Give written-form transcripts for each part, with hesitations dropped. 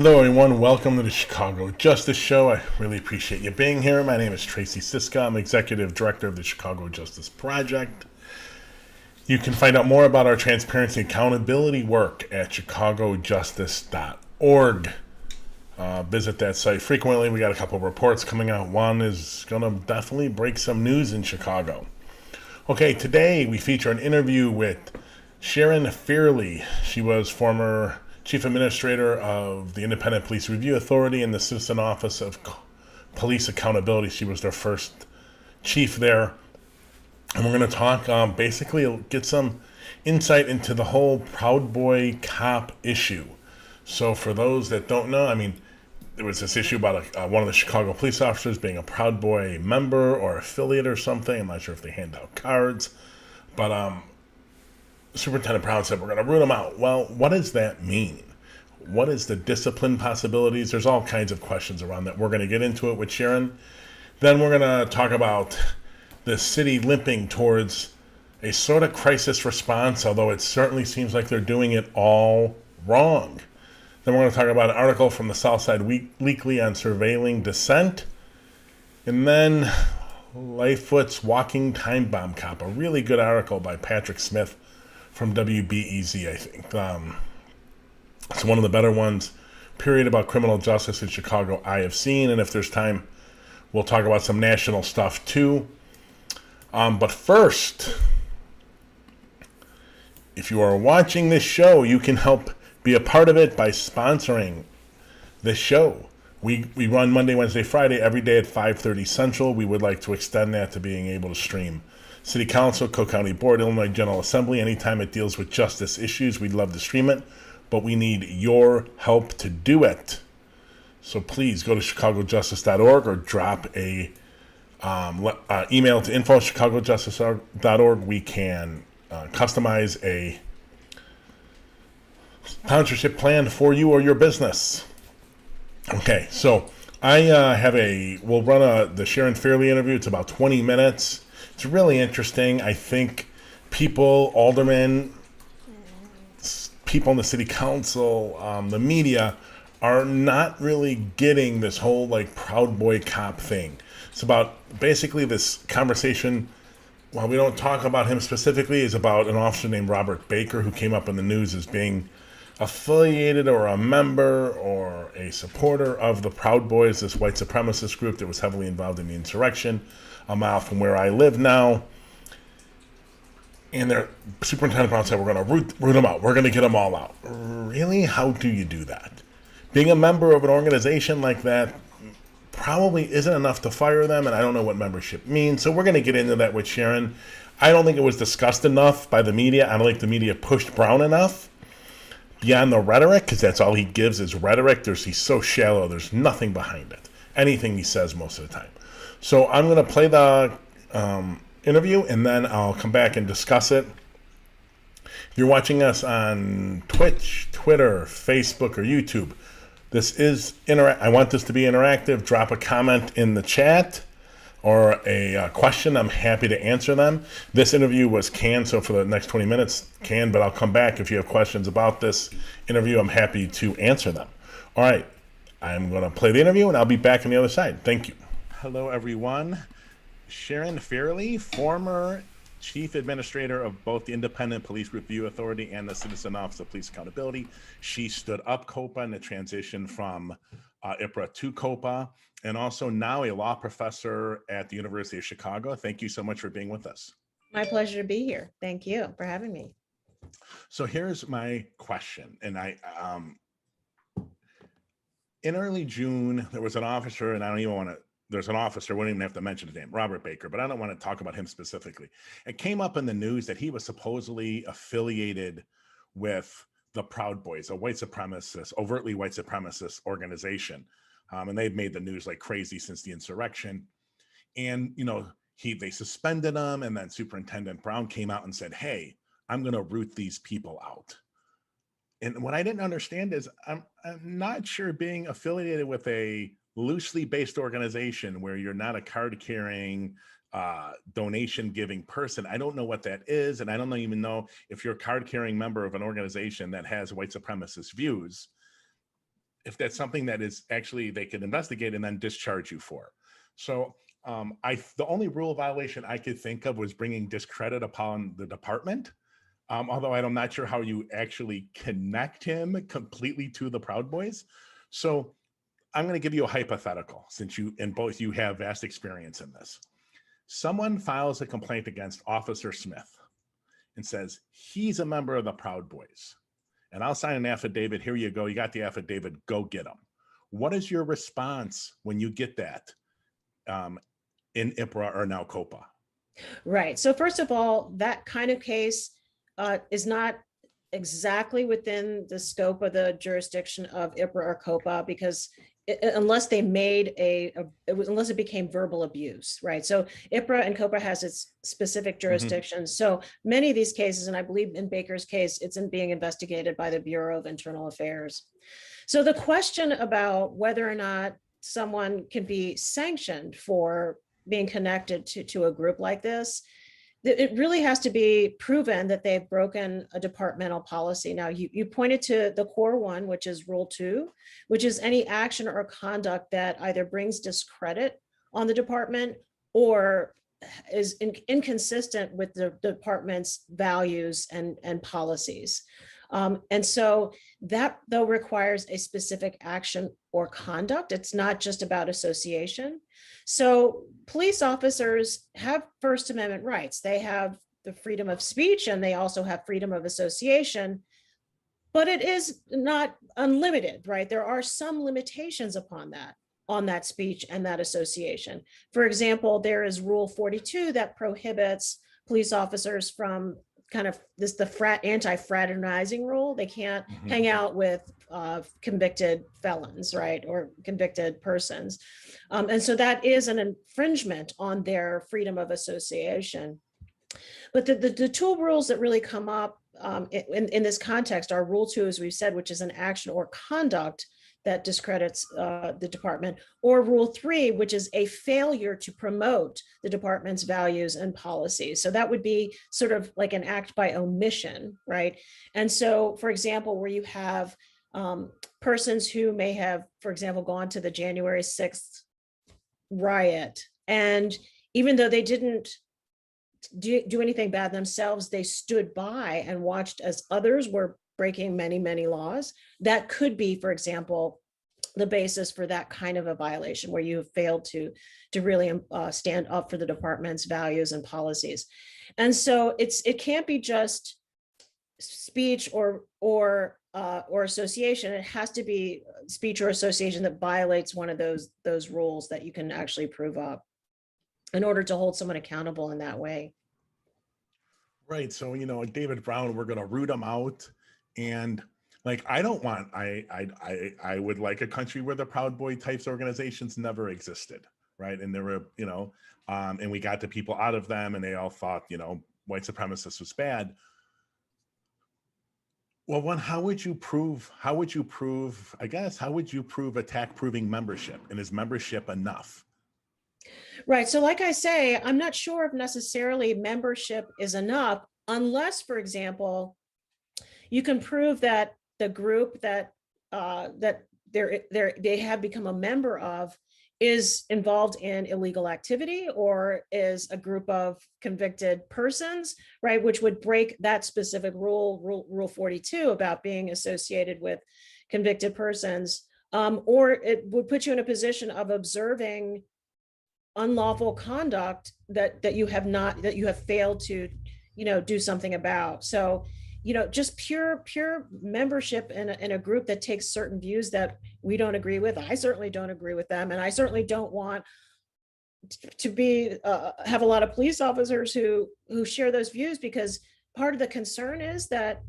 Hello, everyone. Welcome to the Chicago Justice Show. I really appreciate you being here. My name is Tracy Siska. I'm Executive Director of the Chicago Justice Project. You can find out more about our transparency and accountability work at chicagojustice.org. Visit that site frequently. We got a couple of reports coming out. One is going to definitely break some news in Chicago. Okay, today we feature an interview with Sharon Fairly. She was former Chief Administrator of the Independent Police Review Authority and the Citizen Office of Police Accountability. She was their first chief there. And we're going to talk, basically get some insight into the whole Proud Boy cop issue. So for those that don't know, there was this issue about one of the Chicago police officers being a Proud Boy member or affiliate or something. I'm not sure if they hand out cards. But Superintendent Brown said, we're going to root them out. Well, what does that mean? What is the discipline possibilities? There's all kinds of questions around that. We're going to get into it with Sharon. Then we're going to talk about the city limping towards a sort of crisis response, although it certainly seems like they're doing it all wrong. Then we're going to talk about an article from the Southside Weekly on surveilling dissent. And then Lightfoot's Walking Time Bomb Cop, a really good article by Patrick Smith from WBEZ, I think. It's one of the better ones, period, about criminal justice in Chicago I have seen. And if there's time, we'll talk about some national stuff too. But first, if you are watching this show, you can help be a part of it by sponsoring this show. We run Monday, Wednesday, Friday, every day at 5:30 Central. We would like to extend that to being able to stream City Council, Cook County Board, Illinois General Assembly. Anytime it deals with justice issues, we'd love to stream it, but we need your help to do it. So please go to chicagojustice.org or drop a email to info@chicagojustice.org. We can customize a sponsorship plan for you or your business. Okay, so we'll run the Sharon Fairly interview. It's about 20 minutes. It's really interesting. I think people, aldermen, people in the city council, the media are not really getting this whole Proud Boy cop thing. It's about basically this conversation. While we don't talk about him specifically, is about an officer named Robert Baker who came up in the news as being affiliated or a member or a supporter of the Proud Boys, this white supremacist group that was heavily involved in the insurrection a mile from where I live now. And their Superintendent Brown said, we're going to root them out. We're going to get them all out. Really? How do you do that? Being a member of an organization like that probably isn't enough to fire them, and I don't know what membership means. So we're going to get into that with Sharon. I don't think it was discussed enough by the media. I don't think the media pushed Brown enough beyond the rhetoric, because that's all he gives is rhetoric. He's so shallow. There's nothing behind it. Anything he says most of the time. So I'm going to play the interview, and then I'll come back and discuss it. If you're watching us on Twitch, Twitter, Facebook, or YouTube, I want this to be interactive. Drop a comment in the chat or a question. I'm happy to answer them. This interview was canned, so for the next 20 minutes, canned, but I'll come back if you have questions about this interview. I'm happy to answer them. All right, I'm going to play the interview, and I'll be back on the other side. Thank you. Hello, everyone. Sharon Fairly, former Chief Administrator of both the Independent Police Review Authority and the Citizen Office of Police Accountability. She stood up COPA in the transition from IPRA to COPA, and also now a law professor at the University of Chicago. Thank you so much for being with us. My pleasure to be here. Thank you for having me. So here's my question. And in early June, there was an officer, and there's an officer, we don't even have to mention his name, Robert Baker, but I don't want to talk about him specifically. It came up in the news that he was supposedly affiliated with the Proud Boys, a white supremacist, overtly white supremacist organization. And they've made the news like crazy since the insurrection. And, they suspended him, and then Superintendent Brown came out and said, hey, I'm going to root these people out. And what I didn't understand is I'm not sure being affiliated with a loosely based organization where you're not a card carrying, donation giving person. I don't know what that is. And I don't even know if you're a card carrying member of an organization that has white supremacist views. if that's something that is actually they can investigate and then discharge you for. So the only rule violation I could think of was bringing discredit upon the department. Although I'm not sure how you actually connect him completely to the Proud Boys. So I'm going to give you a hypothetical, since you and both you have vast experience in this. Someone files a complaint against Officer Smith and says he's a member of the Proud Boys, and I'll sign an affidavit. Here you go. You got the affidavit. Go get him. What is your response when you get that in IPRA or now COPA? Right. So first of all, that kind of case is not exactly within the scope of the jurisdiction of IPRA or COPA, because unless they made unless it became verbal abuse, right? So IPRA and COPA has its specific jurisdictions. So many of these cases, and I believe in Baker's case, it's being investigated by the Bureau of Internal Affairs. So the question about whether or not someone can be sanctioned for being connected to a group like this, it really has to be proven that they've broken a departmental policy. Now, you pointed to the core one, which is Rule 2, which is any action or conduct that either brings discredit on the department or is inconsistent with the department's values and policies. And so that, though, requires a specific action or conduct. It's not just about association. So police officers have First Amendment rights. They have the freedom of speech and they also have freedom of association, but it is not unlimited, right? There are some limitations on that speech and that association. For example, there is Rule 42 that prohibits police officers from kind of the anti-fraternizing rule. They can't hang out with convicted felons, right, or convicted persons. And so that is an infringement on their freedom of association. But the two rules that really come up in this context are Rule 2, as we've said, which is an action or conduct that discredits the department, or Rule 3, which is a failure to promote the department's values and policies. So that would be sort of like an act by omission, right? And so, for example, where you have persons who may have, for example, gone to the January 6th riot, and even though they didn't do anything bad themselves, they stood by and watched as others were breaking many, many laws. That could be, for example, the basis for that kind of a violation where you have failed to really stand up for the department's values and policies. And so it can't be just speech or association. It has to be speech or association that violates one of those rules that you can actually prove up in order to hold someone accountable in that way. Right. So, like David Brown, we're going to root him out. And like, I would like a country where the Proud Boy types organizations never existed. Right. And there were, and we got the people out of them and they all thought, white supremacists was bad. Well, how would you prove attack proving membership? And is membership enough? Right. So like I say, I'm not sure if necessarily membership is enough unless, for example, you can prove that the group that they have become a member of is involved in illegal activity or is a group of convicted persons, right, which would break that specific rule 42 about being associated with convicted persons, or it would put you in a position of observing unlawful conduct that you have failed to do something about. So just pure membership in a group that takes certain views that we don't agree with. I certainly don't agree with them, and I certainly don't want to be have a lot of police officers who share those views, because part of the concern is that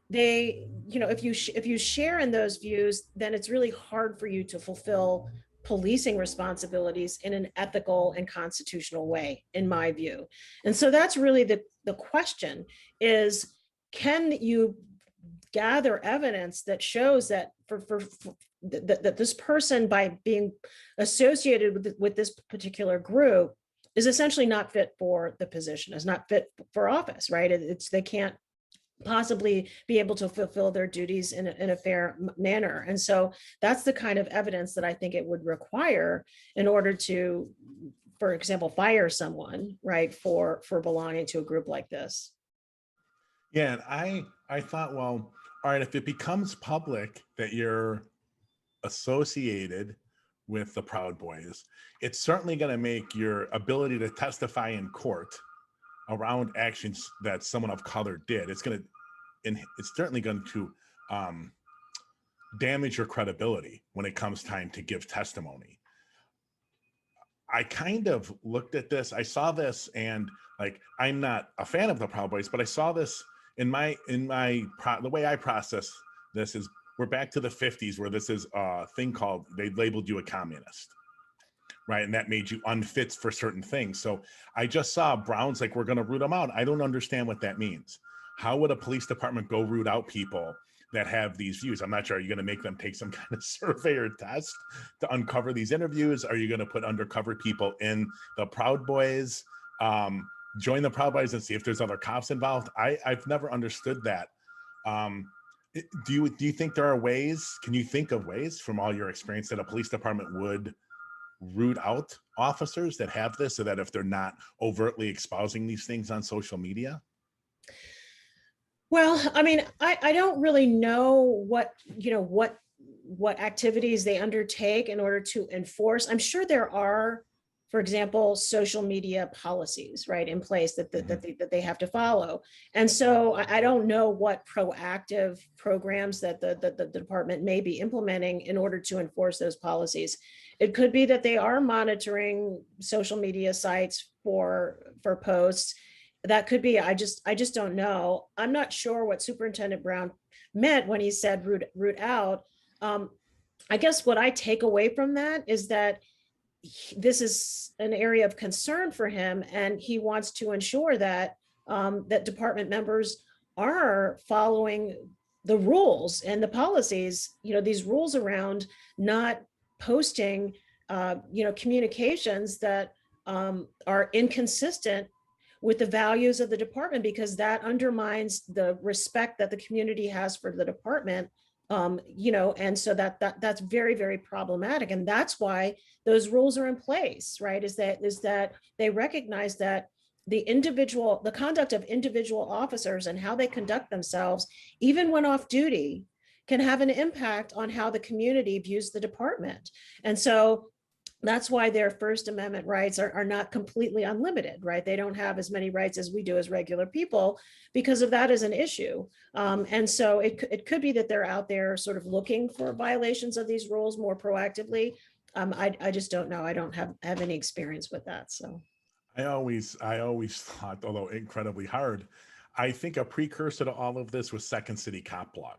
they, if you share in those views, then it's really hard for you to fulfill policing responsibilities in an ethical and constitutional way, in my view. And so that's really the question is, can you gather evidence that shows that that this person, by being associated with this particular group, is essentially not fit for the position, is not fit for office, right? They can't possibly be able to fulfill their duties in a fair manner. And so that's the kind of evidence that I think it would require in order to, for example, fire someone, right, for belonging to a group like this. Yeah, and I thought, well, all right, if it becomes public that you're associated with the Proud Boys, it's certainly going to make your ability to testify in court around actions that someone of color did. It's certainly going to um, damage your credibility when it comes time to give testimony. I kind of looked at this. I saw this, and like, I'm not a fan of the Proud Boys, but I saw this the way I process this is we're back to the 50s where this is a thing called, they labeled you a communist, right? And that made you unfit for certain things. So I just saw Browns like, we're going to root them out. I don't understand what that means. How would a police department go root out people that have these views? I'm not sure. Are you going to make them take some kind of survey or test to uncover these interviews? Are you going to put undercover people in the Proud Boys? Join the Proud Boys and see if there's other cops involved? I've never understood that. Do you think there are ways, can you think of ways from all your experience that a police department would root out officers that have this, so that if they're not overtly espousing these things on social media? Well, I mean, I don't really know what activities they undertake in order to enforce. I'm sure there are, for example, social media policies, right, in place that they have to follow. And so I don't know what proactive programs that the department may be implementing in order to enforce those policies. It could be that they are monitoring social media sites for posts. That could be. I just don't know. I'm not sure what Superintendent Brown meant when he said root out. I guess what I take away from that is that this is an area of concern for him, and he wants to ensure that that department members are following the rules and the policies. These rules around not posting, communications that are inconsistent with the values of the department, because that undermines the respect that the community has for the department. And so that's very, very problematic. And that's why those rules are in place, right? Is that they recognize that the conduct of individual officers and how they conduct themselves, even when off duty, can have an impact on how the community views the department. And so that's why their First Amendment rights are not completely unlimited, right? They don't have as many rights as we do as regular people because of that as an issue. And so it could be that they're out there sort of looking for violations of these rules more proactively. I just don't know. I don't have any experience with that. So I always thought, although incredibly hard, I think a precursor to all of this was Second City Cop Blog.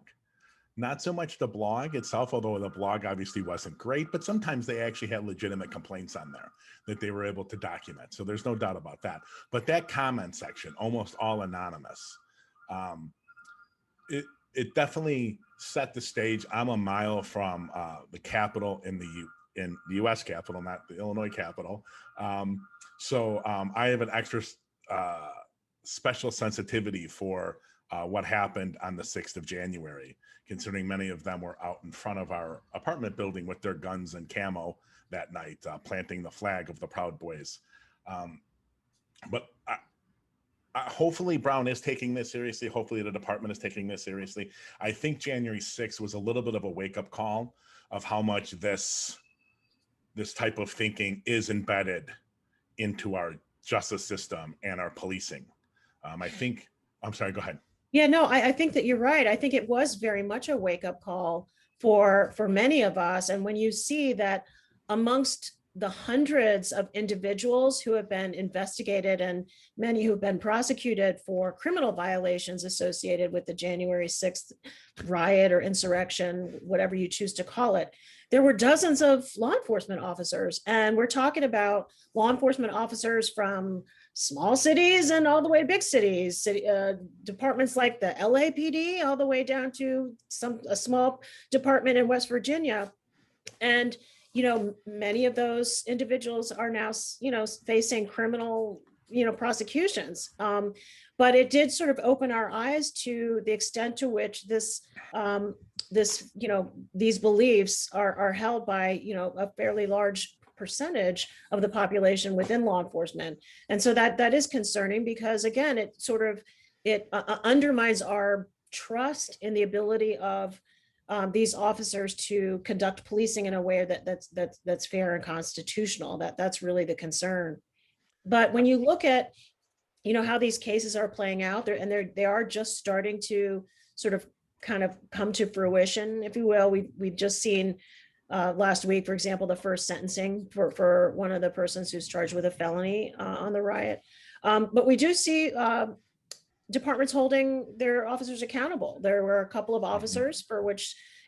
Not so much the blog itself, although the blog obviously wasn't great, but sometimes they actually had legitimate complaints on there that they were able to document. So there's no doubt about that. But that comment section, almost all anonymous, it definitely set the stage. I'm a mile from the Capitol in the U.S. Capitol, not the Illinois Capitol. So I have an extra special sensitivity for what happened on the 6th of January, considering many of them were out in front of our apartment building with their guns and camo that night, planting the flag of the Proud Boys. But hopefully Brown is taking this seriously. Hopefully the department is taking this seriously. I think January 6th was a little bit of a wake-up call of how much this type of thinking is embedded into our justice system and our policing. I'm sorry, go ahead. yeah, no, I think that you're right. I think it was very much a wake-up call for many of us. And when you see that amongst the hundreds of individuals who have been investigated and many who've been prosecuted for criminal violations associated with the January 6th riot or insurrection, whatever you choose to call it, there were dozens of law enforcement officers. And we're talking about law enforcement officers from small cities and all the way to big cities, departments like the LAPD, all the way down to a small department in West Virginia. And many of those individuals are now, facing criminal prosecutions. But it did sort of open our eyes to the extent to which these beliefs are held by, a fairly large percentage of the population within law enforcement. And so that is concerning, because again, it undermines our trust in the ability of these officers to conduct policing in a way that's fair and constitutional. That's really the concern. But when you look at, how these cases are playing out there, and they are just starting to sort of kind of come to fruition, if you will. We've just seen last week, for example, the first sentencing for one of the persons who's charged with a felony on the riot. But we do see departments holding their officers accountable. There were a couple of officers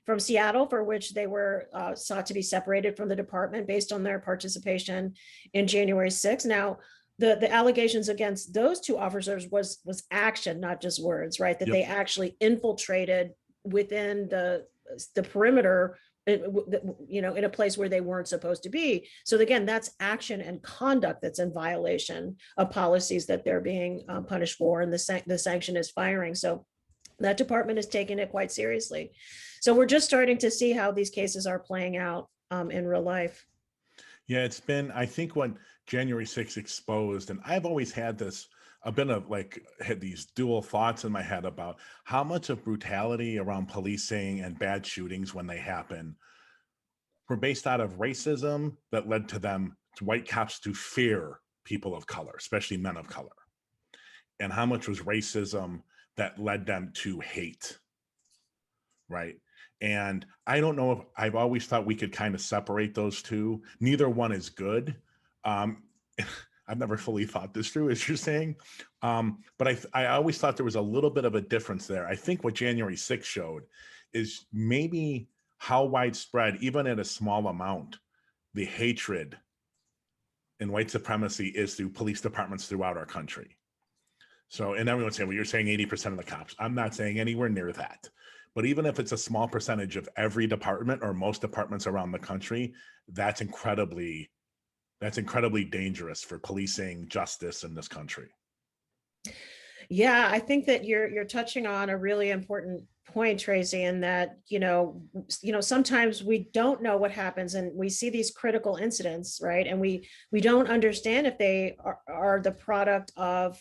from Seattle for which they were sought to be separated from the department based on their participation in January 6th. Now, the allegations against those two officers was action, not just words, right? That they actually infiltrated within the perimeter, in a place where they weren't supposed to be. So again, that's action and conduct that's in violation of policies that they're being punished for, and the sanction is firing. So that department is taking it quite seriously. So we're just starting to see how these cases are playing out in real life. Yeah, it's been, I think, what January 6th exposed, and I've always had this, had these dual thoughts in my head about how much of brutality around policing and bad shootings when they happen were based out of racism that led to white cops to fear people of color, especially men of color. And how much was racism that led them to hate, right? And I don't know if I've always thought we could kind of separate those two. Neither one is good. I've never fully thought this through, as you're saying. But I always thought there was a little bit of a difference there. I think what January 6th showed is maybe how widespread, even at a small amount, the hatred and white supremacy is through police departments throughout our country. So, and everyone's saying, well, you're saying 80% of the cops. I'm not saying anywhere near that. But even if it's a small percentage of every department or most departments around the country, that's incredibly dangerous for policing justice in this country. Yeah, I think that you're touching on a really important point, Tracy, in that, sometimes we don't know what happens, and we see these critical incidents, right? And we don't understand if they are the product of,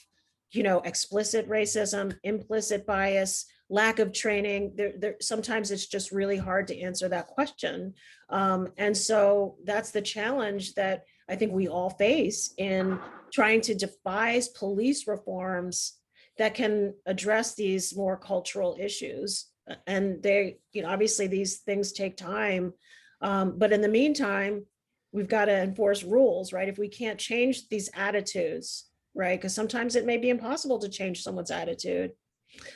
explicit racism, implicit bias, lack of training. Sometimes it's just really hard to answer that question. And so that's the challenge that I think we all face in trying to devise police reforms that can address these more cultural issues. And they, obviously these things take time. But in the meantime, we've got to enforce rules, right? If we can't change these attitudes, right? Because sometimes it may be impossible to change someone's attitude,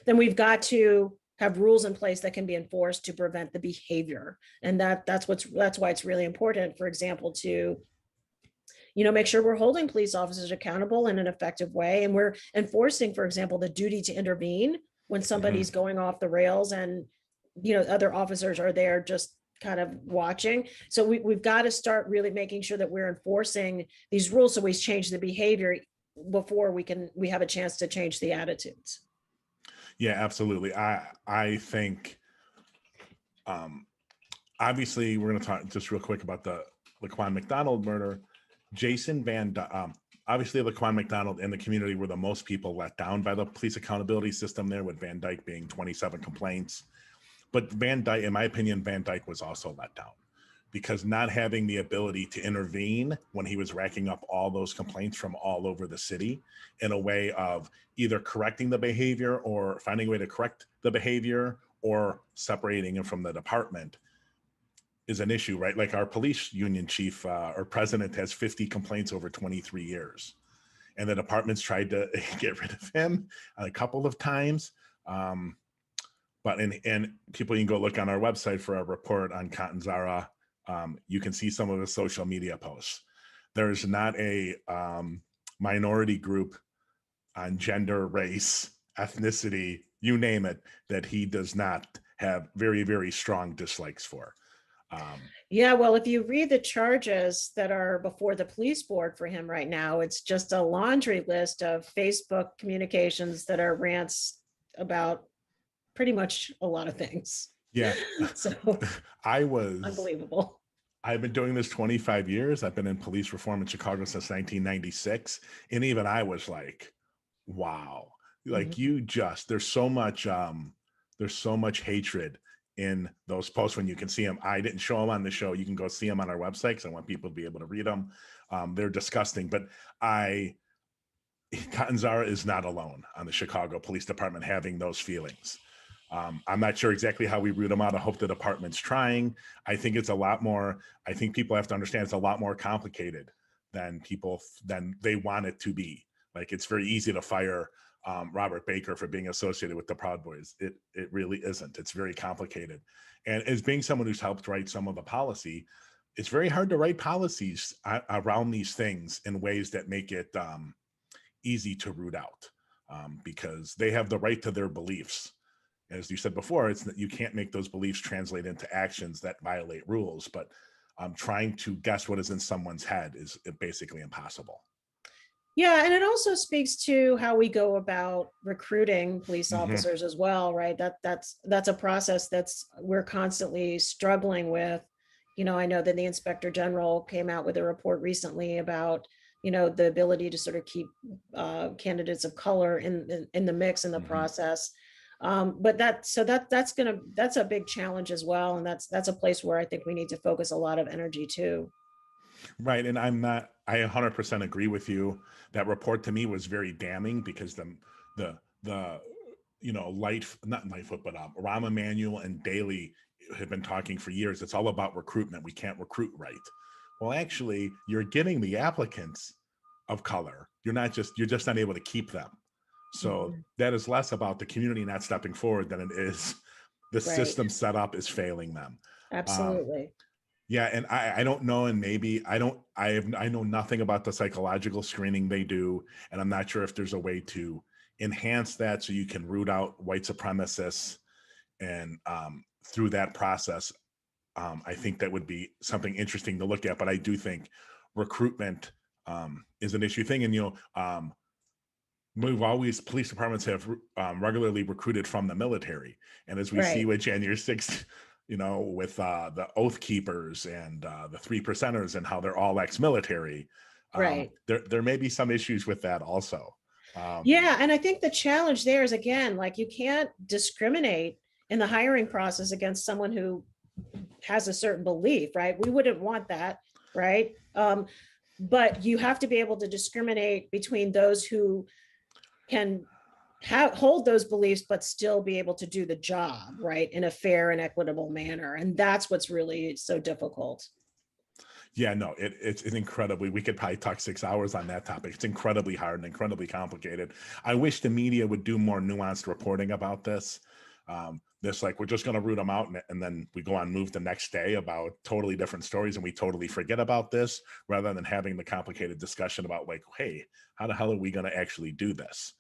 then we've got to have rules in place that can be enforced to prevent the behavior. And that's why it's really important, for example, to make sure we're holding police officers accountable in an effective way. And we're enforcing, for example, the duty to intervene when somebody's going off the rails, and, other officers are there just kind of watching. So we've got to start really making sure that we're enforcing these rules, so we change the behavior before we have a chance to change the attitudes. Yeah, absolutely. I think, obviously, we're going to talk just real quick about the Laquan McDonald murder. Obviously Laquan McDonald and the community were the most people let down by the police accountability system there, with Van Dyke being 27 complaints. But Van Dyke, in my opinion, Van Dyke was also let down, because not having the ability to intervene when he was racking up all those complaints from all over the city in a way of either correcting the behavior or finding a way to correct the behavior or separating him from the department is an issue, right? Like our police union chief or president has 50 complaints over 23 years. And the department's tried to get rid of him a couple of times. But people, you can go look on our website for a report on Catanzara. You can see some of his social media posts. There's not a minority group on gender, race, ethnicity, you name it, that he does not have very, very strong dislikes for. Yeah, well, if you read the charges that are before the police board for him right now, it's just a laundry list of Facebook communications that are rants about pretty much a lot of things. Yeah. So I was unbelievable. I've been doing this 25 years. I've been in police reform in Chicago since 1996. And even I was like, wow. Like Mhm. you just there's so much hatred in those posts when you can see them. I didn't show them on the show. You can go see them on our website because I want people to be able to read them. They're disgusting. But I Catanzara is not alone on the Chicago Police Department having those feelings. I'm not sure exactly how we root them out. I hope the department's trying. I think it's a lot more. I think people have to understand it's a lot more complicated than they want it to be. Like it's very easy to fire Robert Baker for being associated with the Proud Boys. It really isn't. It's very complicated. And as being someone who's helped write some of the policy, it's very hard to write policies around these things in ways that make it easy to root out because they have the right to their beliefs. As you said before, it's that you can't make those beliefs translate into actions that violate rules, but trying to guess what is in someone's head is basically impossible. Yeah, and it also speaks to how we go about recruiting police Mm-hmm. officers as well, right? That's a process that's we're constantly struggling with. I know that the inspector general came out with a report recently about, the ability to sort of keep candidates of color in the mix in the Mm-hmm. process. But that's a big challenge as well, and that's a place where I think we need to focus a lot of energy too. Right. And I 100% agree with you. That report to me was very damning because the, not Lightfoot, but Rahm Emanuel and Daley have been talking for years. It's all about recruitment. We can't recruit right. Well, actually, you're getting the applicants of color. You're just not able to keep them. So Mhm. that is less about the community not stepping forward than it is the Right. system set up is failing them. Um, Absolutely. yeah, and I don't know, and maybe I know nothing about the psychological screening they do, and I'm not sure if there's a way to enhance that so you can root out white supremacists and through that process. I think that would be something interesting to look at, but I do think recruitment is an issue thing, and police departments have regularly recruited from the military, and as we see Right. with January 6th, with the Oath Keepers and the Three Percenters and how they're all ex-military, Right. there may be some issues with that also. Um, Yeah. And I think the challenge there is, again, like you can't discriminate in the hiring process against someone who has a certain belief, right? We wouldn't want that, right? But you have to be able to discriminate between those who can hold those beliefs, but still be able to do the job, right? In a fair and equitable manner. And that's what's really so difficult. yeah, no, it's incredibly. We could probably talk 6 hours on that topic. It's incredibly hard and incredibly complicated. I wish the media would do more nuanced reporting about this. This like we're just going to root them out and then we go on move the next day about totally different stories and we totally forget about this rather than having the complicated discussion about like, hey, how the hell are we going to actually do this?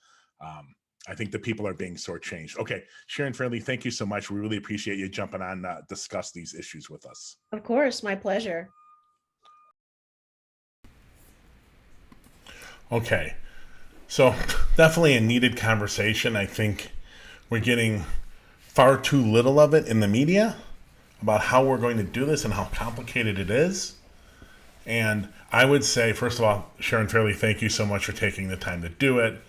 I think the people are being shortchanged. Okay, Sharon Fairly, thank you so much. We really appreciate you jumping on discuss these issues with us. Of course, my pleasure. Okay, so definitely a needed conversation. I think we're getting far too little of it in the media about how we're going to do this and how complicated it is. And I would say, first of all, Sharon Fairly, thank you so much for taking the time to do it.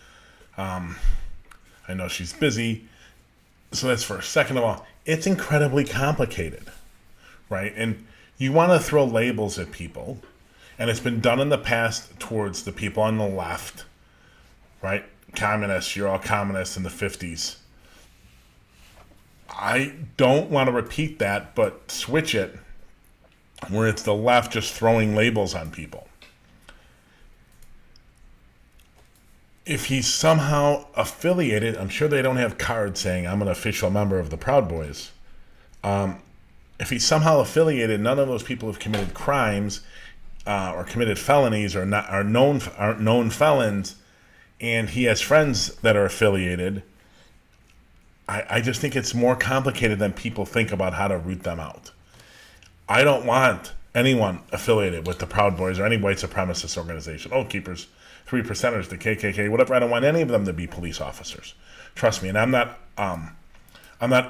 I know she's busy. So that's first. Second of all, it's incredibly complicated, right? And you want to throw labels at people, and it's been done in the past towards the people on the left, right? Communists, you're all communists in the 50s. I don't want to repeat that, but switch it where it's the left just throwing labels on people. If he's somehow affiliated, I'm sure they don't have cards saying I'm an official member of the Proud Boys. If he's somehow affiliated, none of those people have committed crimes or committed felonies or not aren't known felons, and he has friends that are affiliated. I just think it's more complicated than people think about how to root them out. I don't want anyone affiliated with the Proud Boys or any white supremacist organization, Oath Keepers, Three Percenters, the KKK, whatever. I don't want any of them to be police officers. Trust me, and I'm not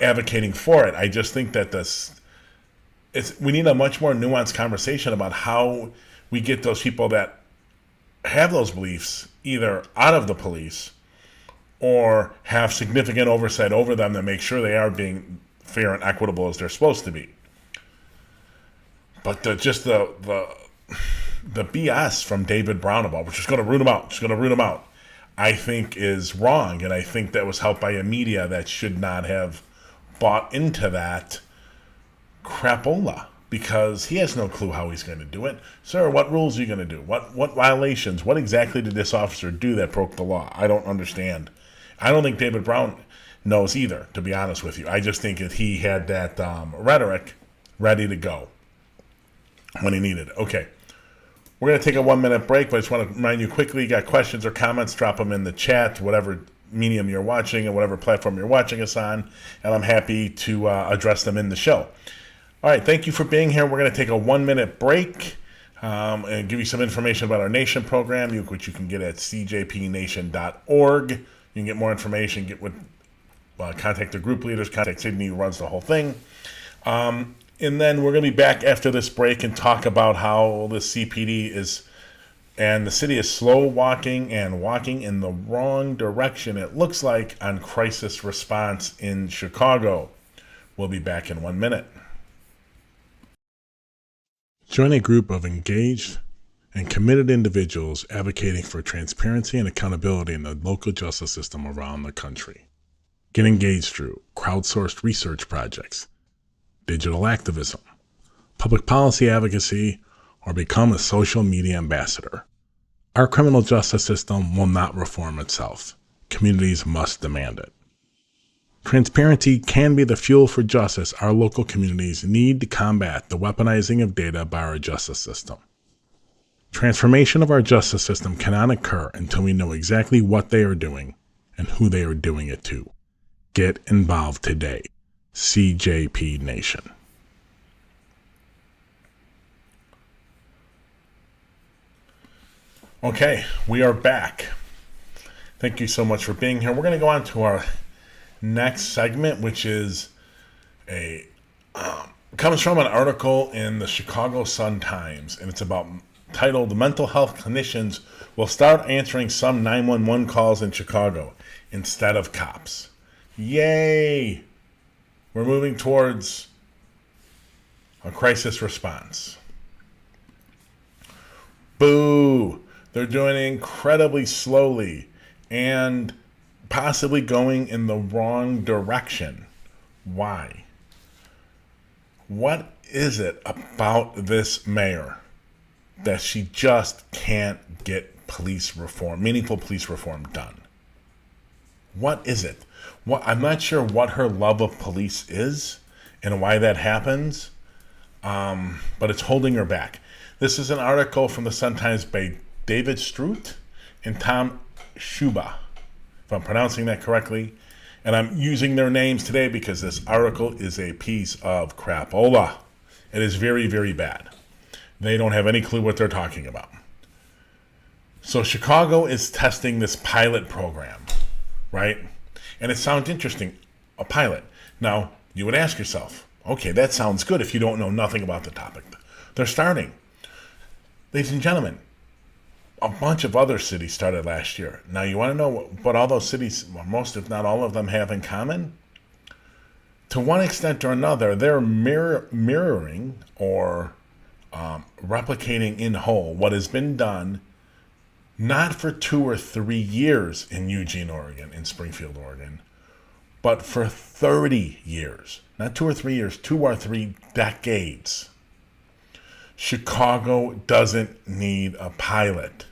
advocating for it. I just think that we need a much more nuanced conversation about how we get those people that have those beliefs either out of the police or have significant oversight over them to make sure they are being fair and equitable as they're supposed to be. But the BS from David Brown about we're just going to root them out, I think is wrong, and I think that was helped by a media that should not have bought into that crapola, because he has no clue how he's going to do it. Sir, what rules are you going to do? What violations? What exactly did this officer do that broke the law? I don't understand. I don't think David Brown knows either, to be honest with you. I just think that he had that rhetoric ready to go when he needed it. Okay. We're going to take a 1-minute break, but I just want to remind you quickly, you got questions or comments, drop them in the chat, whatever medium you're watching and whatever platform you're watching us on, and I'm happy to address them in the show. All right, thank you for being here. We're going to take a 1-minute break and give you some information about our Nation program, which you can get at cjpnation.org. You can get more information, contact the group leaders, contact Sydney, who runs the whole thing. And then we're going to be back after this break and talk about how the CPD and the city is slow walking and walking in the wrong direction, it looks like, on crisis response in Chicago. We'll be back in 1 minute. Join a group of engaged and committed individuals advocating for transparency and accountability in the local justice system around the country. Get engaged through crowdsourced research projects, digital activism, public policy advocacy, or become a social media ambassador. Our criminal justice system will not reform itself. Communities must demand it. Transparency can be the fuel for justice our local communities need to combat the weaponizing of data by our justice system. Transformation of our justice system cannot occur until we know exactly what they are doing and who they are doing it to. Get involved today. CJP Nation. Okay, we are back. Thank you so much for being here. We're going to go on to our next segment, which is comes from an article in the Chicago Sun-Times, and it's titled "Mental Health Clinicians Will Start Answering Some 911 Calls in Chicago Instead of Cops." Yay! We're moving towards a crisis response. Boo! They're doing it incredibly slowly and possibly going in the wrong direction. Why? What is it about this mayor that she just can't get meaningful police reform done? What is it? I'm not sure what her love of police is and why that happens, but it's holding her back. This is an article from the Sun-Times by David Strutt and Tom Schuba, if I'm pronouncing that correctly. And I'm using their names today because this article is a piece of crapola. It is very, very bad. They don't have any clue what they're talking about. So Chicago is testing this pilot program, right? And it sounds interesting, a pilot. Now, you would ask yourself, okay, that sounds good if you don't know nothing about the topic. They're starting. Ladies and gentlemen, a bunch of other cities started last year. Now, you want to know what all those cities, most if not all of them, have in common? To one extent or another, they're mirroring or replicating in whole what has been done not for 2 or 3 years in Eugene, Oregon, in Springfield, Oregon, but for 30 years. Not 2 or 3 years, 2 or 3 decades. Chicago doesn't need a pilot.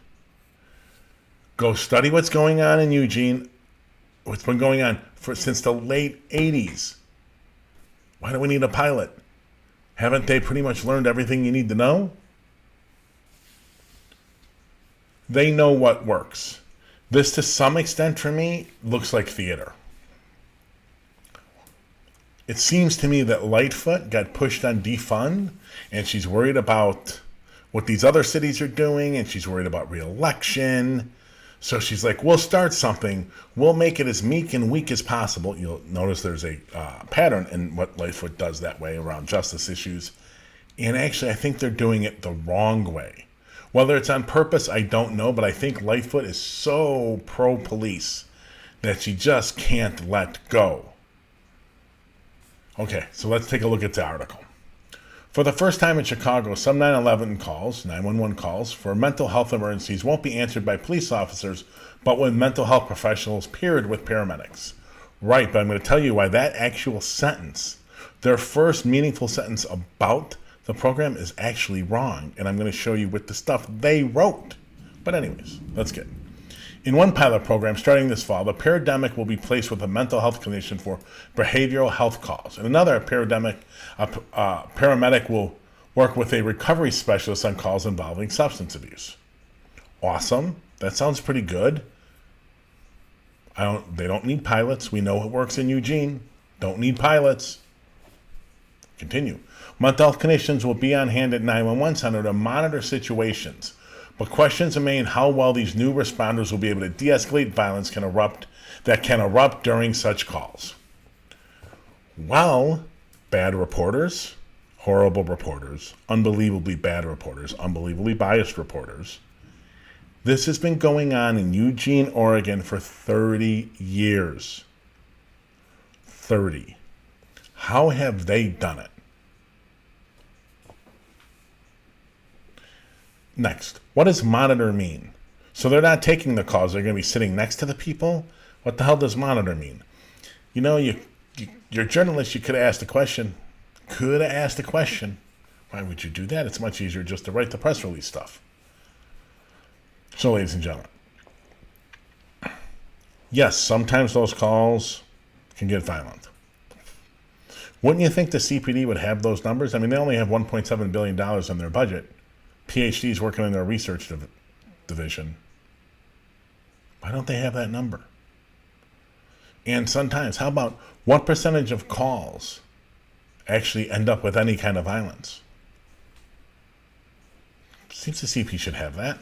Go study what's going on in Eugene, what's been going on since the late 80s. Why do we need a pilot? Haven't they pretty much learned everything you need to know? They know what works. This, to some extent, for me, looks like theater. it seems to me that Lightfoot got pushed on defund, and she's worried about what these other cities are doing, and she's worried about re-election. So she's like, we'll start something. We'll make it as meek and weak as possible. You'll notice there's a pattern in what Lightfoot does that way around justice issues. And actually, I think they're doing it the wrong way. Whether it's on purpose, I don't know, but I think Lightfoot is so pro-police that she just can't let go. Okay, so let's take a look at the article. For the first time in Chicago, some 911 calls for mental health emergencies won't be answered by police officers, but with mental health professionals paired with paramedics. Right, but I'm going to tell you why that actual sentence, their first meaningful sentence about the program, is actually wrong, and I'm going to show you with the stuff they wrote. But anyways, let's get it. In one pilot program starting this fall, the paramedic will be placed with a mental health clinician for behavioral health calls. In another paramedic will work with a recovery specialist on calls involving substance abuse. Awesome. That sounds pretty good. They don't need pilots. We know it works in Eugene. Don't need pilots. Continue. Mental health clinicians will be on hand at 911 center to monitor situations. But questions remain how well these new responders will be able to de-escalate violence that can erupt during such calls. Well, bad reporters, horrible reporters, unbelievably bad reporters, unbelievably biased reporters. This has been going on in Eugene, Oregon for 30 years. 30. How have they done it? Next, what does monitor mean? So they're not taking the calls, they're going to be sitting next to the people? What the hell does monitor mean? You know, you're a journalist, you could have asked a question. Why would you do that? It's much easier just to write the press release stuff. So, ladies and gentlemen, yes, sometimes those calls can get violent. Wouldn't you think the CPD would have those numbers? I mean, they only have $1.7 billion in their budget. PhDs working in their research division. Why don't they have that number? And sometimes, how about what percentage of calls actually end up with any kind of violence? Seems the CP should have that.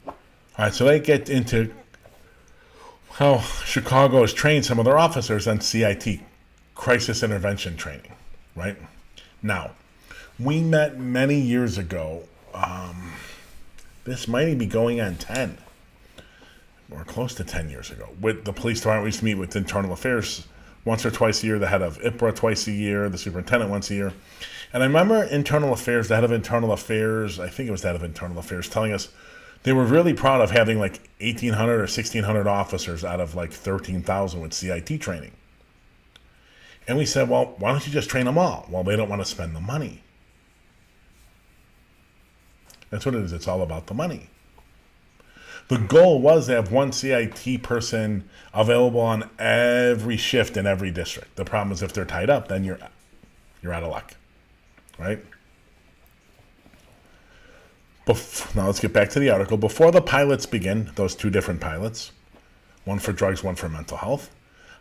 All right, so they get into how Chicago has trained some of their officers on CIT, crisis intervention training, right? Now, we met many years ago. This might be going on 10 or close to 10 years ago. With the police department, we used to meet with internal affairs once or twice a year, the head of IPRA twice a year, the superintendent once a year. And I remember internal affairs, the head of internal affairs, I think it was the head of internal affairs, telling us they were really proud of having like 1,800 or 1,600 officers out of like 13,000 with CIT training. And we said, well, why don't you just train them all? Well, they don't want to spend the money. That's what it is. It's all about the money. The goal was to have one CIT person available on every shift in every district. The problem is if they're tied up, then you're out of luck, right? Now let's get back to the article. Before the pilots begin, those two different pilots, one for drugs, one for mental health.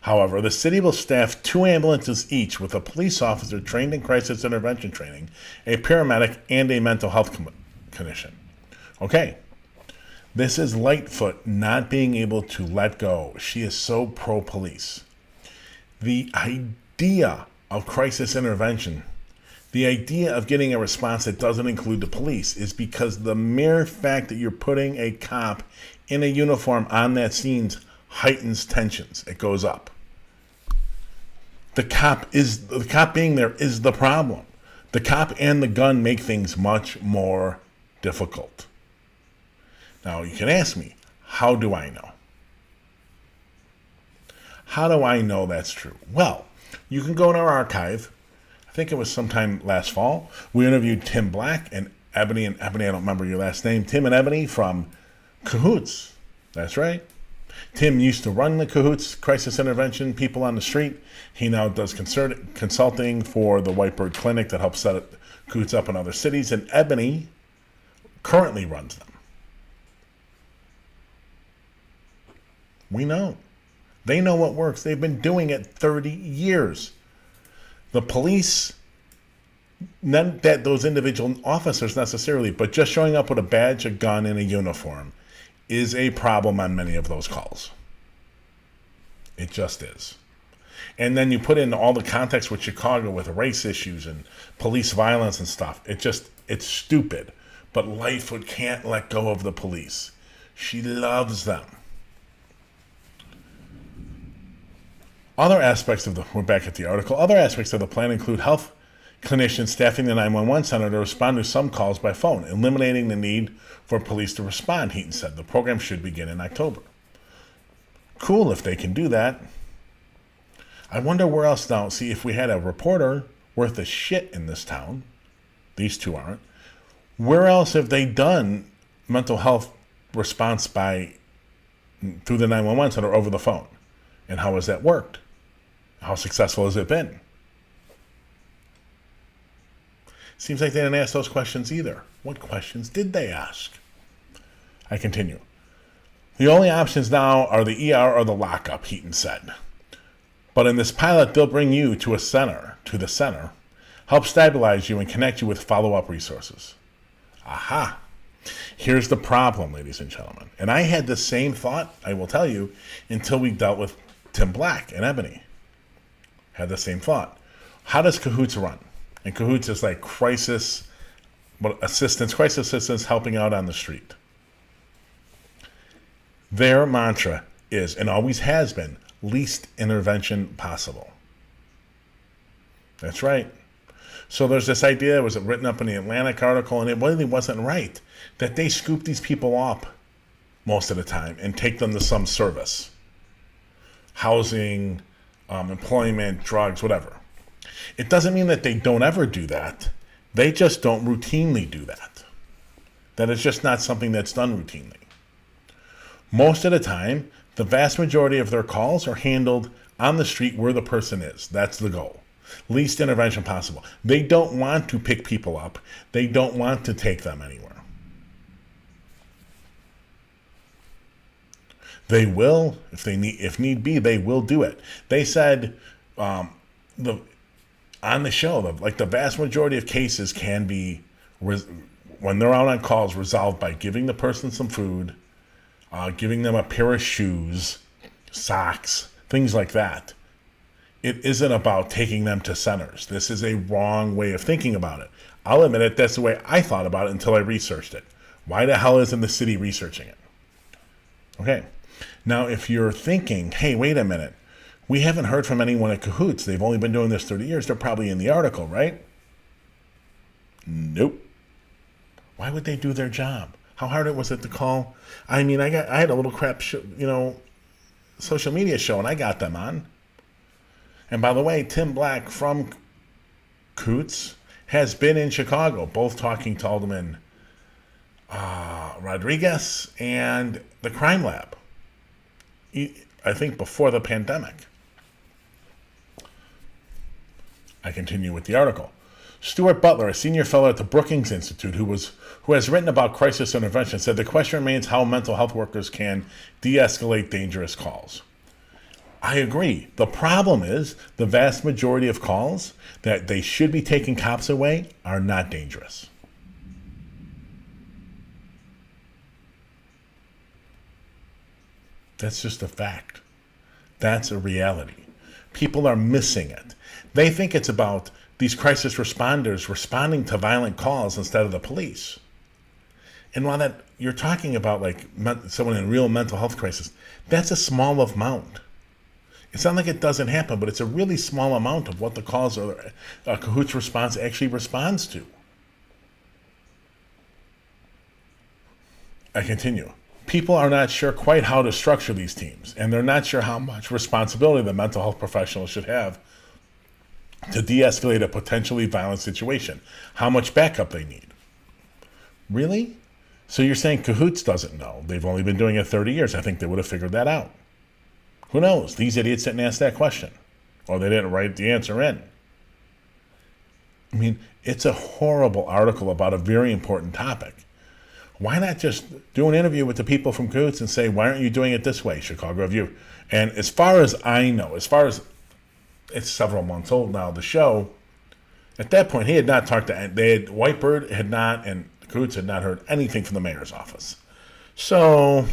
However, the city will staff 2 ambulances each with a police officer trained in crisis intervention training, a paramedic, and a mental health clinician. Okay, this is Lightfoot not being able to let go. She is so pro-police. The idea of crisis intervention, the idea of getting a response that doesn't include the police, is because the mere fact that you're putting a cop in a uniform on that scene heightens tensions. It goes up. The cop being there is the problem. The cop and the gun make things much more difficult. Now you can ask me, how do I know? How do I know that's true? Well, you can go in our archive. I think it was sometime last fall. We interviewed Tim Black and Ebony, I don't remember your last name, Tim and Ebony from Cahoots. That's right. Tim used to run the Cahoots crisis intervention people on the street. He now does consulting for the Whitebird Clinic that helps set Cahoots up in other cities. And Ebony currently runs them. We know. They know what works. They've been doing it 30 years. The police, not that those individual officers necessarily, but just showing up with a badge, a gun, and a uniform is a problem on many of those calls. It just is. And then you put in all the context with Chicago with race issues and police violence and stuff. It's stupid. But Lightfoot can't let go of the police. She loves them. We're back at the article. Other aspects of the plan include health clinicians staffing the 911 center to respond to some calls by phone, eliminating the need for police to respond, Heaton said. The program should begin in October. Cool if they can do that. I wonder where else now. See, if we had a reporter worth a shit in this town, these two aren't, where else have they done mental health response through the 911 center over the phone? And how has that worked? How successful has it been? Seems like they didn't ask those questions either. What questions did they ask? I continue. The only options now are the ER or the lockup, Heaton said. But in this pilot, they'll bring you to the center, help stabilize you and connect you with follow-up resources. Aha. Here's the problem, ladies and gentlemen. And I had the same thought, I will tell you, until we dealt with Tim Black and Ebony. Had the same thought. How does Cahoots run? And Cahoots is like crisis assistance helping out on the street. Their mantra is, and always has been, least intervention possible. That's right. So there's this idea, it was written up in the Atlantic article, and it really wasn't right, that they scoop these people up most of the time and take them to some service. Housing, employment, drugs, whatever. It doesn't mean that they don't ever do that. They just don't routinely do that. That is just not something that's done routinely. Most of the time, the vast majority of their calls are handled on the street where the person is. That's the goal. Least intervention possible. They don't want to pick people up. They don't want to take them anywhere. They will, if need be, they will do it. They said on the show, the vast majority of cases can be, when they're out on calls, resolved by giving the person some food, giving them a pair of shoes, socks, things like that. It isn't about taking them to centers. This is a wrong way of thinking about it. I'll admit it, that's the way I thought about it until I researched it. Why the hell isn't the city researching it? Okay. Now, if you're thinking, hey, wait a minute, we haven't heard from anyone at Cahoots. They've only been doing this 30 years. They're probably in the article, right? Nope. Why would they do their job? How hard was it to call? I mean, I had a little crap, social media show, and I got them on. And by the way, Tim Black from Coots has been in Chicago, both talking to Alderman Rodriguez and the crime lab. I think before the pandemic. I continue with the article. Stuart Butler, a senior fellow at the Brookings Institute who has written about crisis intervention, said the question remains how mental health workers can de-escalate dangerous calls. I agree. The problem is the vast majority of calls that they should be taking cops away are not dangerous. That's just a fact. That's a reality. People are missing it. They think it's about these crisis responders responding to violent calls instead of the police. And while that you're talking about like someone in real mental health crisis, that's a small amount. It's not like it doesn't happen, but it's a really small amount of what the calls or Cahoots response actually responds to. I continue. People are not sure quite how to structure these teams, and they're not sure how much responsibility the mental health professionals should have to de-escalate a potentially violent situation, how much backup they need. Really? So you're saying Cahoots doesn't know? They've only been doing it 30 years. I think they would have figured that out. Who knows? These idiots didn't ask that question, or they didn't write the answer in. I mean, it's a horrible article about a very important topic. Why not just do an interview with the people from Cahoots and say, why aren't you doing it this way, Chicago Review? And as far as I know, as far as it's several months old now, the show, at that point, he had not talked to, Whitebird had not, and Cahoots had not heard anything from the mayor's office. So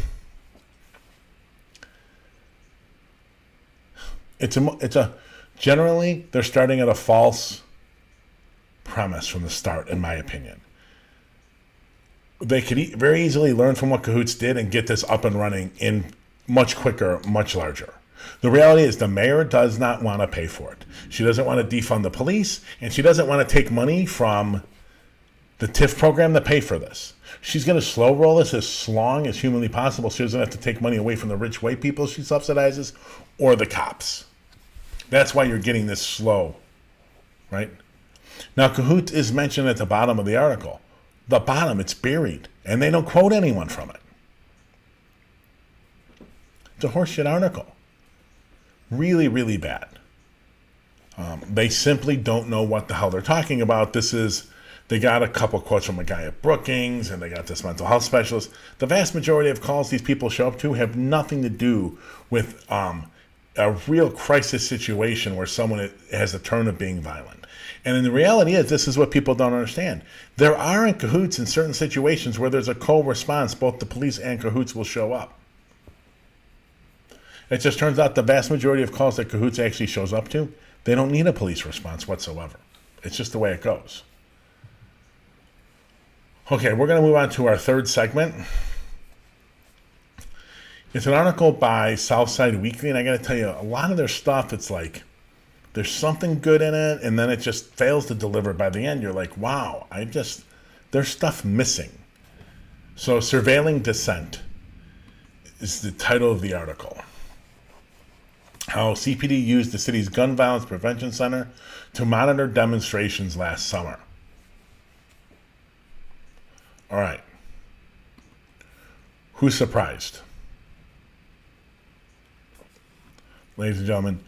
generally, they're starting at a false premise from the start, in my opinion. They could very easily learn from what Cahoots did and get this up and running in much quicker, much larger. The reality is the mayor does not want to pay for it. She doesn't want to defund the police, and she doesn't want to take money from the TIF program to pay for this. She's going to slow roll this as long as humanly possible. She doesn't have to take money away from the rich white people she subsidizes or the cops. That's why you're getting this slow, right? Now, Cahoots is mentioned at the bottom of the article. The bottom, it's buried, and they don't quote anyone from it. It's a horseshit article. Really, really bad. They simply don't know what the hell they're talking about. They got a couple quotes from a guy at Brookings, and they got this mental health specialist. The vast majority of calls these people show up to have nothing to do with a real crisis situation where someone has a turn of being violent. And the reality is, this is what people don't understand. There are in Cahoots in certain situations where there's a co-response, both the police and Cahoots will show up. It just turns out the vast majority of calls that Cahoots actually shows up to, they don't need a police response whatsoever. It's just the way it goes. Okay, we're going to move on to our third segment. It's an article by Southside Weekly, and I got to tell you, a lot of their stuff, it's like, there's something good in it, and then it just fails to deliver. By the end, you're like, wow, there's stuff missing. So, Surveilling Dissent is the title of the article. How CPD used the city's Gun Violence Prevention Center to monitor demonstrations last summer. All right. Who's surprised? Ladies and gentlemen,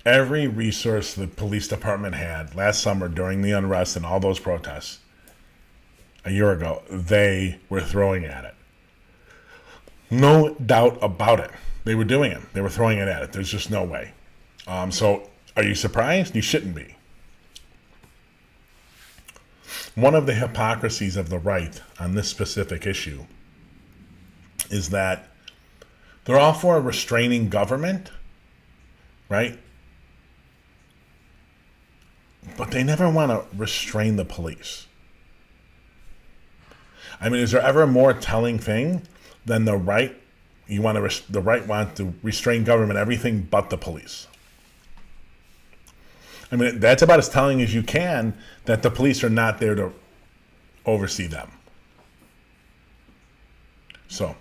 every resource the police department had last summer during the unrest and all those protests a year ago, they were throwing at it. No doubt about it. They were doing it. They were throwing it at it. There's just no way. So are you surprised? You shouldn't be. One of the hypocrisies of the right on this specific issue is that they're all for a restraining government, right? But they never want to restrain the police. I mean, is there ever a more telling thing than the right? The right want to restrain government, everything but the police. I mean, that's about as telling as you can that the police are not there to oversee them. So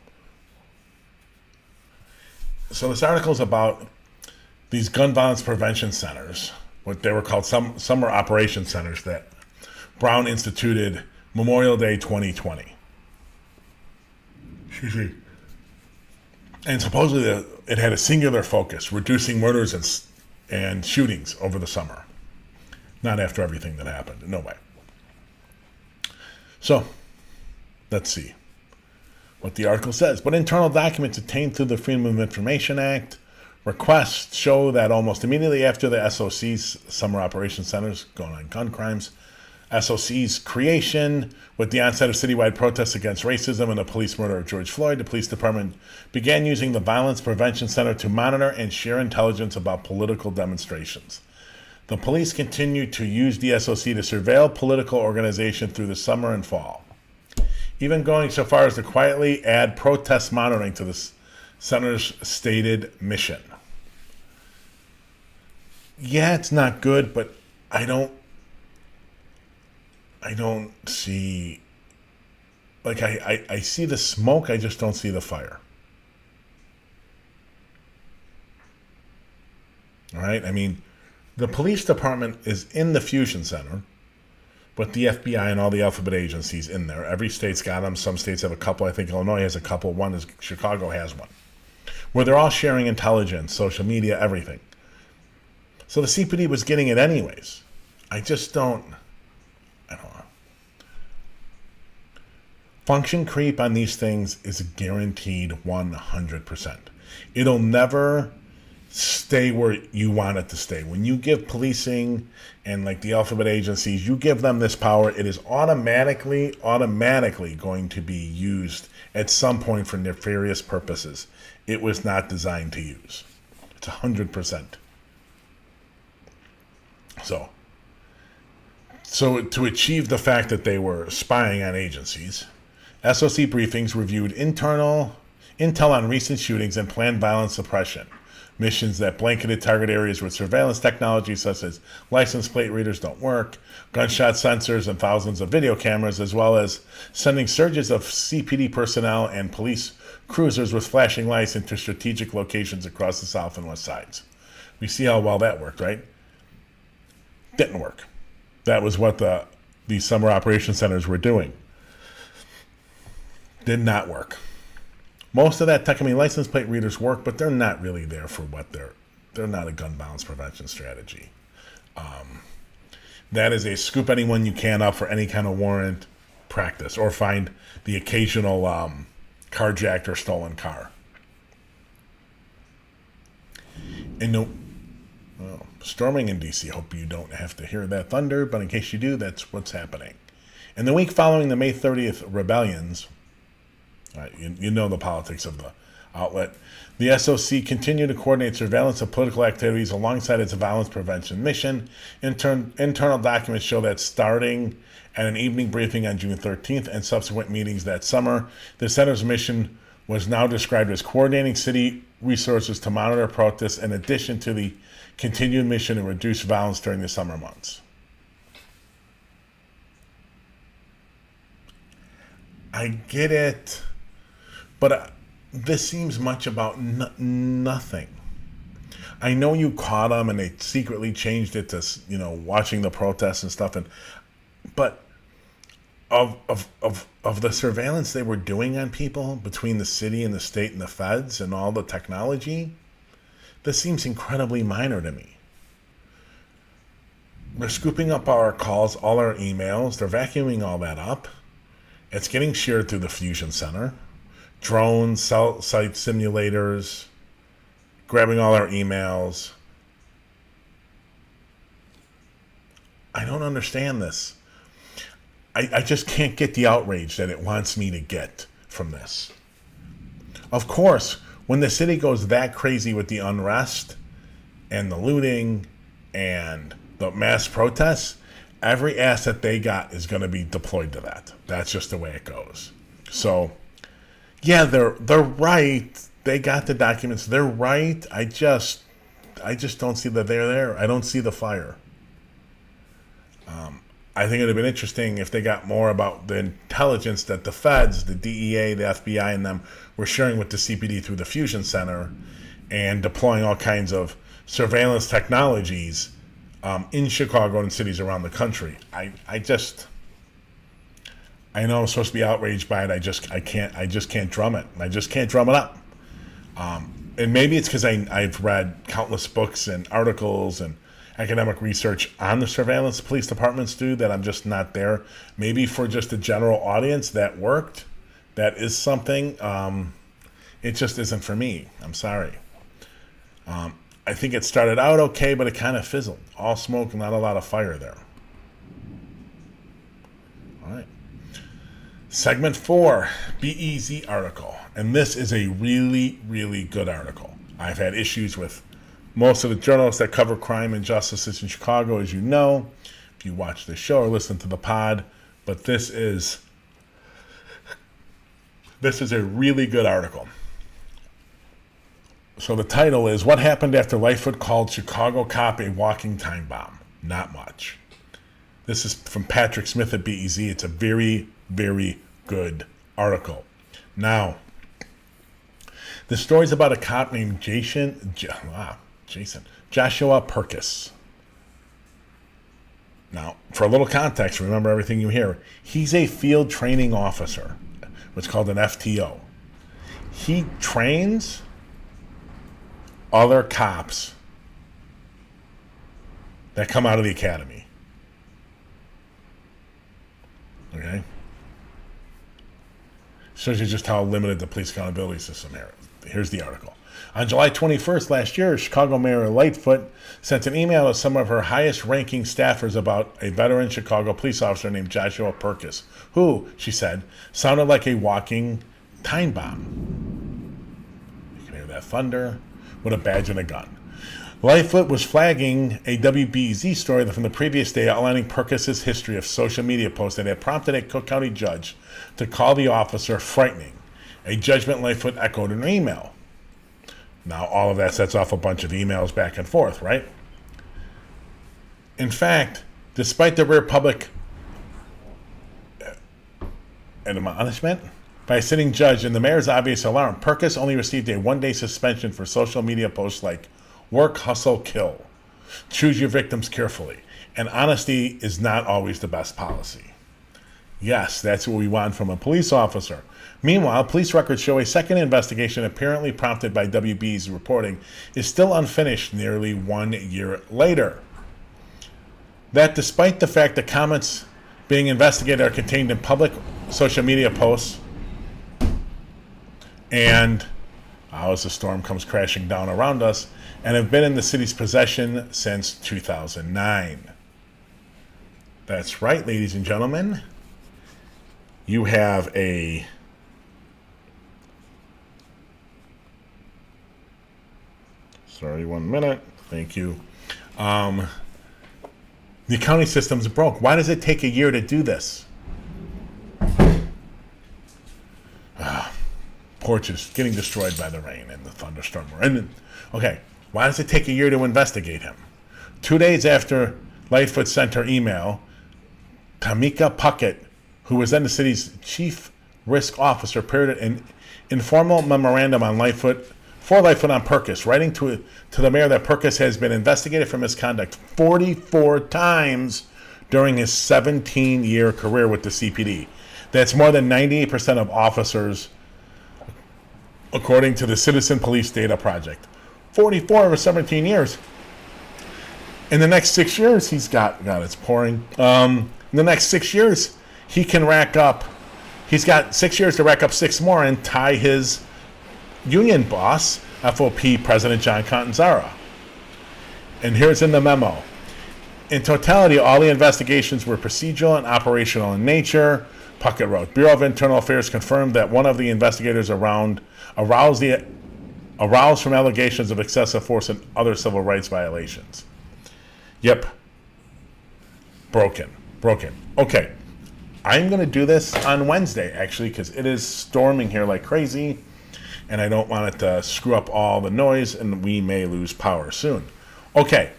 this article is about these gun violence prevention centers, what they were called summer operation centers that Brown instituted Memorial Day 2020. Excuse me. And supposedly it had a singular focus, reducing murders and shootings over the summer. Not after everything that happened. No way. So, let's see what the article says. But internal documents obtained through the Freedom of Information Act requests show that almost immediately after the SOC's summer operation centers going on gun crimes, SOC's creation, with the onset of citywide protests against racism and the police murder of George Floyd, the police department began using the Violence Prevention Center to monitor and share intelligence about political demonstrations. The police continued to use the SOC to surveil political organization through the summer and fall, even going so far as to quietly add protest monitoring to the center's stated mission. Yeah, it's not good, but I don't see, like, I see the smoke, I just don't see the fire. All right? I mean, the police department is in the Fusion Center, but the FBI and all the alphabet agencies in there. Every state's got them. Some states have a couple. I think Illinois has a couple. One is Chicago has one, where they're all sharing intelligence, social media, everything. So the CPD was getting it anyways. I don't know. Function creep on these things is guaranteed 100%. It'll never stay where you want it to stay. When you give policing and like the alphabet agencies, you give them this power, it is automatically going to be used at some point for nefarious purposes it was not designed to use. It's 100%. So to achieve the fact that they were spying on agencies, SOC briefings reviewed intel on recent shootings and planned violence suppression. Missions that blanketed target areas with surveillance technology such as license plate readers don't work, gunshot sensors, and thousands of video cameras, as well as sending surges of CPD personnel and police cruisers with flashing lights into strategic locations across the south and west sides. We see how well that worked, right? Didn't work. That was what these summer operation centers were doing. Did not work. Most of that tech, license plate readers work, but they're not really there for what they're not a gun violence prevention strategy. That is a scoop anyone you can up for any kind of warrant practice, or find the occasional carjacked or stolen car. And storming in DC, hope you don't have to hear that thunder, but in case you do, that's what's happening. In the week following the May 30th rebellions, you know the politics of the outlet, the SOC continued to coordinate surveillance of political activities alongside its violence prevention mission. Internal documents show that starting at an evening briefing on June 13th and subsequent meetings that summer, the center's mission was now described as coordinating city resources to monitor protests in addition to the continued mission to reduce violence during the summer months. I get it, but this seems much about nothing. I know you caught them and they secretly changed it to, watching the protests and stuff, but of the surveillance they were doing on people between the city and the state and the feds and all the technology, this seems incredibly minor to me. They're scooping up our calls, all our emails, they're vacuuming all that up. It's getting shared through the Fusion Center. Drones, cell site simulators, grabbing all our emails. I don't understand this. I just can't get the outrage that it wants me to get from this. Of course, when the city goes that crazy with the unrest and the looting and the mass protests, every asset they got is going to be deployed to that. That's just the way it goes. So, yeah, they're right. They got the documents. They're right. I just don't see that they're there. I don't see the fire. I think it would have been interesting if they got more about the intelligence that the feds, the DEA, the FBI, and them were sharing with the CPD through the Fusion Center and deploying all kinds of surveillance technologies in Chicago and cities around the country. I know I'm supposed to be outraged by it. I just can't drum it. I just can't drum it up. And maybe it's because I've read countless books and articles and academic research on the surveillance police departments do that I'm just not there. Maybe for just a general audience that worked. That is something. It just isn't for me. I'm sorry. I think it started out okay, but it kind of fizzled. All smoke, not a lot of fire there. All right. Segment 4, BEZ article. And this is a really, really good article. I've had issues with most of the journalists that cover crime and justice in Chicago, as you know, if you watch the show or listen to the pod. But this is a really good article. So the title is, What Happened After Lightfoot Called Chicago Cop a Walking Time Bomb? Not much. This is from Patrick Smith at BEZ. It's a very, very good article. Now, the story's about a cop named Joshua Perkis. Now, for a little context, remember everything you hear. He's a field training officer, what's called an FTO. He trains other cops that come out of the academy. Okay? Shows you just how limited the police accountability system is. Here's the article. On July 21st last year, Chicago Mayor Lightfoot sent an email to some of her highest-ranking staffers about a veteran Chicago police officer named Joshua Perkis, who, she said, sounded like a walking time bomb. You can hear that thunder with a badge and a gun. Lightfoot was flagging a WBEZ story from the previous day outlining Perkis' history of social media posts that had prompted a Cook County judge to call the officer frightening, a judgment Lightfoot echoed in an email. Now, all of that sets off a bunch of emails back and forth, right? In fact, despite the rare public admonishment by a sitting judge and the mayor's obvious alarm, Perkis only received a one-day suspension for social media posts like work, hustle, kill. Choose your victims carefully. And honesty is not always the best policy. Yes, that's what we want from a police officer. Meanwhile, police records show a second investigation apparently prompted by WB's reporting is still unfinished nearly 1 year later. That despite the fact that comments being investigated are contained in public social media posts and as the storm comes crashing down around us and have been in the city's possession since 2009. That's right, ladies and gentlemen. You have a sorry, 1 minute. Thank you. The accounting system's broke. Why does it take a year to do this? Porches getting destroyed by the rain and the thunderstorm. Okay, why does it take a year to investigate him? 2 days after Lightfoot sent her email, Tamika Puckett, who was then the city's chief risk officer, prepared an informal memorandum on Lightfoot on Perkis, writing to the mayor that Perkis has been investigated for misconduct 44 times during his 17-year career with the CPD. That's more than 98% of officers, according to the Citizen Police Data Project. 44 over 17 years. In the next 6 years, he's got it's pouring. In the next 6 years, he can rack up. He's got 6 years to rack up 6 more and tie his union boss, FOP President John Catanzara. And here's in the memo. In totality, all the investigations were procedural and operational in nature. Puckett wrote, Bureau of Internal Affairs confirmed that one of the investigators aroused from allegations of excessive force and other civil rights violations. Yep. Broken. Okay. I'm going to do this on Wednesday, actually, because it is storming here like crazy, and I don't want it to screw up all the noise, and we may lose power soon. Okay.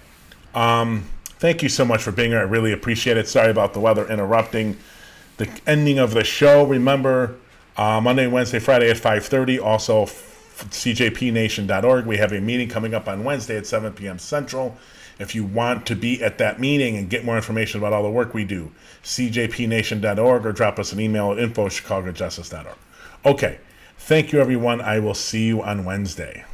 Thank you so much for being here. I really appreciate it. Sorry about the weather interrupting the ending of the show. Remember, Monday, Wednesday, Friday at 5:30. Also, cjpnation.org. We have a meeting coming up on Wednesday at 7 p.m. Central. If you want to be at that meeting and get more information about all the work we do, cjpnation.org, or drop us an email at info@chicagojustice.org. Okay. Thank you, everyone. I will see you on Wednesday.